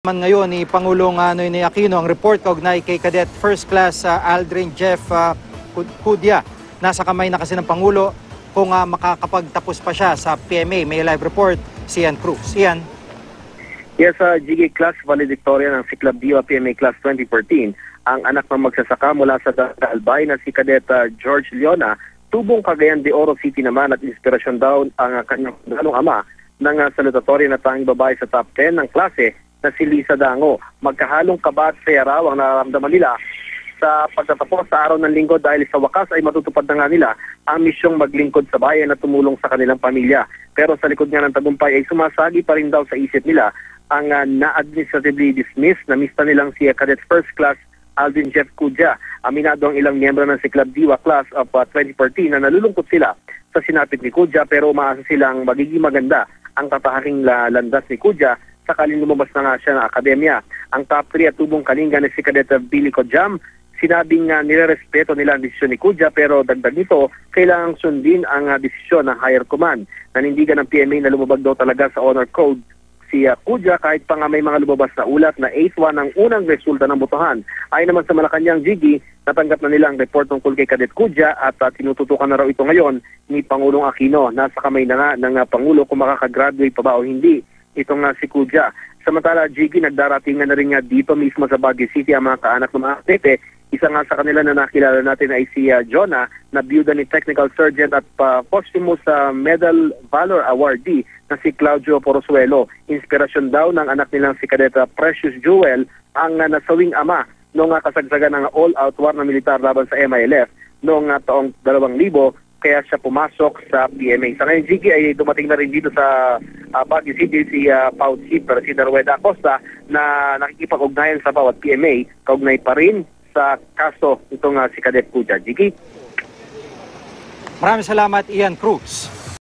Ngayon ni Pangulong Noynoy Aquino ang report kaugnay kay Cadet First Class Aldrin Jeff Cudya. Nasa kamay na kasi ng Pangulo kung makakapagtapos pa siya sa PMA. May live report si Ian Cruz. Ian. Yes, GG Class valedictorian ng Siklab Diwa PMA Class 2014. Ang anak ng magsasaka mula sa Albay na si Cadet George Leona, tubong Cagayan de Oro City naman at inspirasyon daw ang kanyang ama ng salutatorya na tanging babae sa top 10 ng klase na si Lisa Dango. Magkahalong kaba at saya raw ang nararamdaman nila sa pagtatapos sa araw ng linggo dahil sa wakas ay matutupad na nga nila ang misyong maglingkod sa bayan na tumulong sa kanilang pamilya. Pero sa likod nga ng tagumpay ay sumasagi pa rin daw sa isip nila ang na-administratively dismissed na mista nilang si Cadet First Class Aldrin Jeff Cudya. Aminado ang ilang miyembro ng Siklab Diwa Class of 2014 na nalulungkot sila sa sinapit ni Cudya pero umaasa silang magiging maganda ang tatahaking landas ni Cudya sakaling lumabas na nga siya ng akademya. Ang top 3 at tubong kalinga ni si Cadet Billy Codjam, sinabing nirerespeto nila ang desisyon ni Cudya pero dagdag nito, kailangang sundin ang desisyon ng higher command. Nanindigan ng PMA na lumabag daw talaga sa honor code si Cudya kahit pa nga may mga lumabas na ulat na 8-1 ang unang resulta ng botohan. Ayon naman sa Malacanang GG, natanggap na nila ang report tungkol kay Cadet Cudya at tinututukan na raw ito ngayon ni Pangulong Aquino. Nasa kamay na nga ng Pangulo kung makakagraduate pa ba o hindi itong si Cudya. Samantala, Jiggy, nagdaratingan na rin nga dito mismo sa Baguio City ang mga kaanak ng mga atlete. Isa nga sa kanila na nakilala natin ay si Jonah, na biyuda ni Technical Sergeant at posthumous Medal Valor Awardee na si Claudio Porosuelo. Inspirasyon daw ng anak nilang si Cadet Precious Jewel ang nasawing ama noong kasagsagan ng all-out war na militar laban sa MILF noong taong 2000. Kaya siya pumasok sa PMA. Sa ngayon, Jiggy, ay dumating na rin dito sa Baguio City si PAO Chief si Darweda Acosta na nakikipag-ugnayan sa bawat PMA. Kaugnay pa rin sa kaso itong si Cadet Cudya. Jiggy. Maraming salamat, Ian Cruz.